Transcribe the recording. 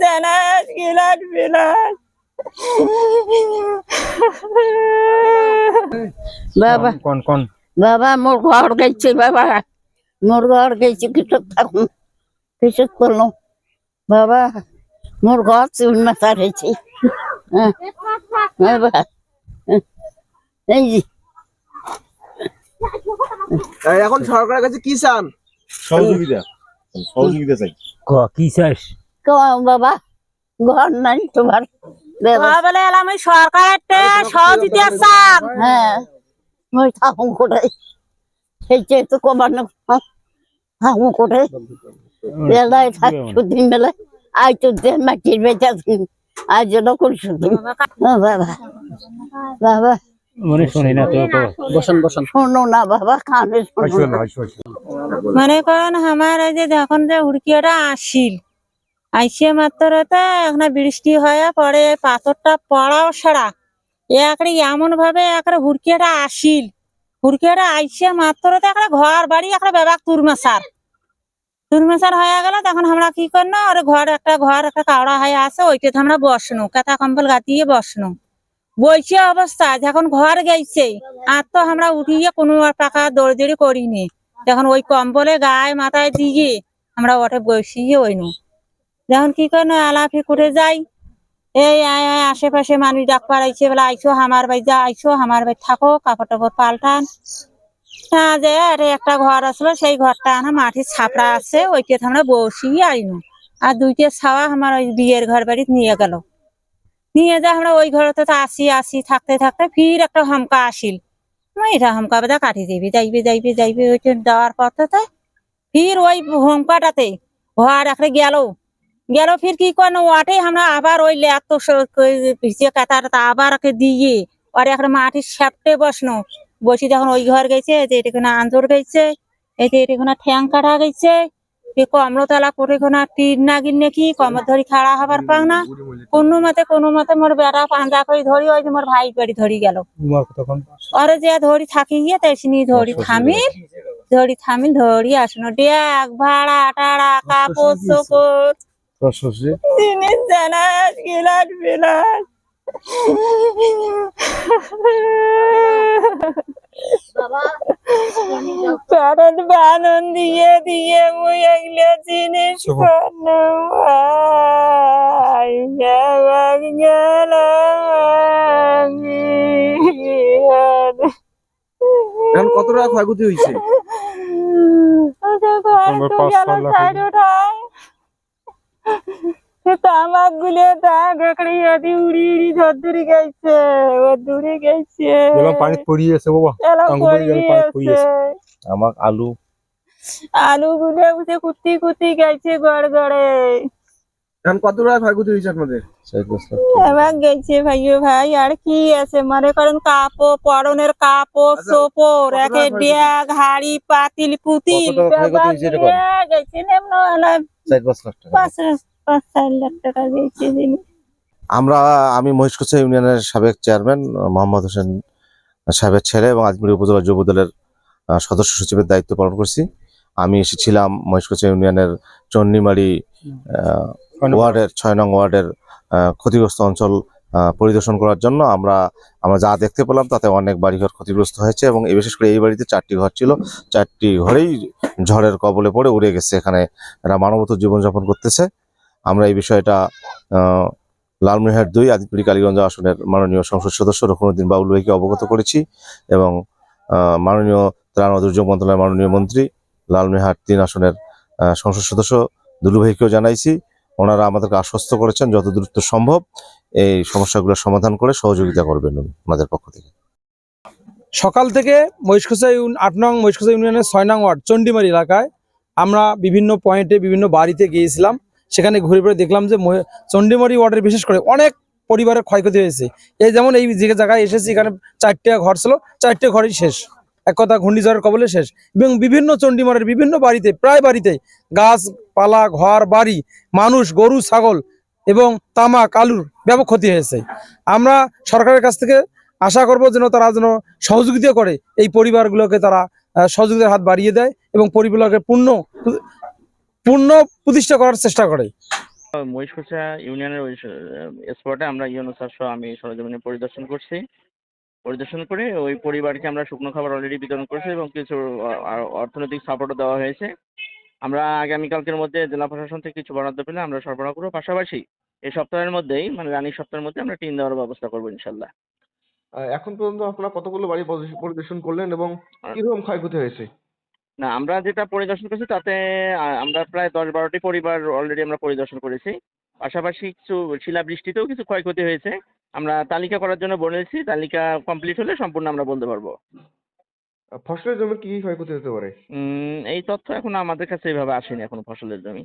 জানাস গিলাস বিলাস বাবা কোন কোন বাবা মোর ঘর গেছে বাবা মোর ঘর গেছে কিছু থাকুন কিছু করলো বাবা মোর ঘর চুল মাথা রয়েছে বাবা এই যে এখন সরকারের কাছে কি চান? সহযোগিতা চাই। কি চাস? বাবা ঘর নাই তোমার বলে এলাম ওই সরকারের সহযোগিতা চান। হ্যাঁ মই থাকুন কোথায় সেই তো কমানো থাকুন কোথায় বেলায় থাকছো দিন বেলায় আজ তো মাটির বেচা আজ জন্য করছো বাবা বাবা মনে শুনি না তো বসেন বসেন। শোনো না বাবা কানে শোনো না। মনে করেন আমার এই যে এখন যে হুড়কিটা আসিল আইসে মাত্র এখন বৃষ্টি হয়ে পরে পাথরটা পড়াও সারা একড়ে এমন ভাবে একড়ে হুড়কিটা আসিল হুড়কিটা আইসে মাত্র একটা ঘর বাড়ি একটা বেবাক তুরমেসার হয়ে গেল তখন আমরা কি করলো ওর ঘর একটা কাওড়া হয়ে আছে ওইটাতে আমরা বসনো কাঁথা কম্বল গাতিয়ে বসনো বইছে অবস্থা যখন ঘর গেছে আর তো আমরা উঠিয়ে কোনো পাকা দৌড়ি করিনি যখন ওই কম্বলে গায়ে মাথায় দিয়ে আমরা ওঠে বসিয়ে ওইনু যখন কি করলো আলাফি করে যাই এই আশেপাশে মানুষ ডাক পাড়াইছে বলে আইসো আমার বাড়ি যা আইসো আমার বাড়ি থাকো কাপড় টাপড় পাল্টান যে আরে একটা ঘর আসলো সেই ঘরটা না মাটির ছাপড়া আছে ওইটাতে আমরা বসিয়ে আইনু আর দুইটা ছাওয়া আমার ওই বিয়ের ঘর বাড়ি নিয়ে গেল নিয়ে যা আমরা ওই ঘরেতে তো আসি থাকতে থাকতে ফির একটা হমকা আসিল এটা হমকা বেদা কাটি যাইবে ওইটা দেওয়ার পথে ফির ওই হমকাটাতে ঘর একটা গেল ফির কি করলো ওয়াটে আমরা আবার ওই ল্যাক তো পিছিয়ে কাতারটা আবার দিয়ে আর একটা মাটির সাপটে বসনো বসি যখন ওই ঘর গেছে যে এটাখানে আন্দর গেছে এই যে এটাখানে ঠ্যাং কাটা গেছে কমরতলা করে টির নাগিন নাকি কমর ধরি খাড়া হবার পাং না কোনো মতে মোর বেড়া পাঞ্জা করে ধরি ওই যে মোর ভাই বাড়ি ধরি গেল ওরে যে ধরি থাকি গিয়ে তেসিনি ধরি থামিল ধরি আসনো ডেক ভাড়া টাড়া কাপড় চোপড় জিনিস জানাস গিলাস বিলাস কারণ বানন দিয়ে মুই এগুলো জিনিস এখন কত টাকা ক্ষয়ক্ষতি হয়েছে? তামাক গুলে উড়ি ধরি গেছে দূরে গেছে পানি পড়িয়েছে বাবা আমার আলু গুলে উঠে কুতি গেছে গড়ে এখন কত টাকা ক্ষয়ক্ষতি হয়েছে আপনাদের? আমার গেছে ভাই আর কি আছে মনে করেন কাপড় পরনের কাপড় চোপড় একে ড্যাগ হাড়ি পাতিল পুতিল গেছে 5-4 লাখ টাকা গেছে জিনিস। আমি মহিষকুচা ইউনিয়নের সাবেক চেয়ারম্যান মোহাম্মদ হোসেন সাহেবের ছেলে এবং আজমিরি উপজেলা যুব দলের সদস্য সচিবের দায়িত্ব পালন করছি। আমি এসেছিলাম মহিষকুচা ইউনিয়নের চন্ডিমারি ওয়ার্ডের 6 নং ওয়ার্ডের ক্ষতিগ্রস্ত অঞ্চল পরিদর্শন করার জন্য। আমরা যা দেখতে পেলাম তাতে অনেক বাড়িঘর ক্ষতিগ্রস্ত হয়েছে এবং বিশেষ করে এই বাড়িতে 4টি ঘর ছিল, 4টি ঘরেই ঝড়ের কবলে পড়ে উড়ে গেছে। এখানে এরা মানবত জীবনযাপন করতেছে। আমরা এই বিষয়টা লালমনিরহাট 2 আদিতপুর কালীগঞ্জ আসনের মাননীয় সংসদ সদস্য রুকনুদ্দিন বাবুল ভাইকে অবগত করেছি এবং মাননীয় ত্রাণ ও দুর্যোগ মন্ত্রণালয়ের মাননীয় মন্ত্রী লালমনিরহাট 3 আসনের সংসদ সদস্য দুলু ভাইকেও জানাইছি। ওনারা আমাদেরকে আশ্বস্ত করেছেন যত দ্রুত সম্ভব এই সমস্যাগুলো সমাধান করে সহযোগিতা করবেন ওনাদের পক্ষ থেকে। সকাল থেকে মহিষকুচা 8 নং মহিষকুচা ইউনিয়নের 6 নং ওয়ার্ড চন্ডিমারি এলাকায় আমরা বিভিন্ন পয়েন্টে বিভিন্ন বাড়িতে গিয়েছিলাম। সেখানে ঘুরে ঘুরে দেখলাম যে চন্ডিমারি ওয়ার্ডের বিশেষ করে অনেক পরিবারের ক্ষয়ক্ষতি হয়েছে। এই যেমন এই যে জায়গায় এসেছি এখানে 4টা ঘর ছিল, 4টে ঘরই শেষ, এক কথা ঘূর্ণিঝড়ের কবলে শেষ। এবং বিভিন্ন চন্ডিমারির বিভিন্ন বাড়িতে প্রায় বাড়িতে গাছপালা ঘর বাড়ি মানুষ গরু ছাগল এবং তামাক আলুর ব্যাপক ক্ষতি হয়েছে। আমরা সরকারের কাছ থেকে আশা করব যেন তারা যেন সহযোগিতা করে এই পরিবারগুলোকে তারা সহযোগিতার হাত বাড়িয়ে দেয় এবং পরিবারকে পূর্ণ প্রতিষ্ঠা করার চেষ্টা করে। মহিষকুচা ইউনিয়নের ওই স্পটে আমরা ইউনো সহ আমি সরজমিনে পরিদর্শন করছি। পরিদর্শন করে ওই পরিবারকে আমরা শুকনো খাবার অলরেডি বিতরণ করছি এবং কিছু অর্থনৈতিক সাপোর্টও দেওয়া হয়েছে। আমরা আগামীকালকের মধ্যে জেলা প্রশাসন থেকে কিছু বরাদ্দ পেলে আমরা সরবরাহ করবো। পাশাপাশি এই সপ্তাহের মধ্যেই মানে রানিং সপ্তাহের মধ্যে আমরা টিন দেওয়ার ব্যবস্থা করবো ইনশাল্লাহ। এখন পর্যন্ত আপনারা কতগুলো বাড়ি পরিদর্শন করলেন এবং কিরকম ক্ষয়ক্ষতি হয়েছে? না, আমরা যেটা পরিদর্শন করেছি তাতে আমরা প্রায় 10-12টি পরিবার অলরেডি আমরা পরিদর্শন করেছি। পাশাপাশি কিছু শিলাবৃষ্টিতেও কিছু ক্ষয়ক্ষতি হয়েছে। আমরা তালিকা করার জন্য বলেছি, তালিকা কমপ্লিট হলে সম্পূর্ণ আমরা বলতে পারবো। ফসলের জমি কি কি ক্ষয়ক্ষতি হতে পারে? এই তথ্য এখন আমাদের কাছে এইভাবে আসেনি এখনো ফসলের জমি।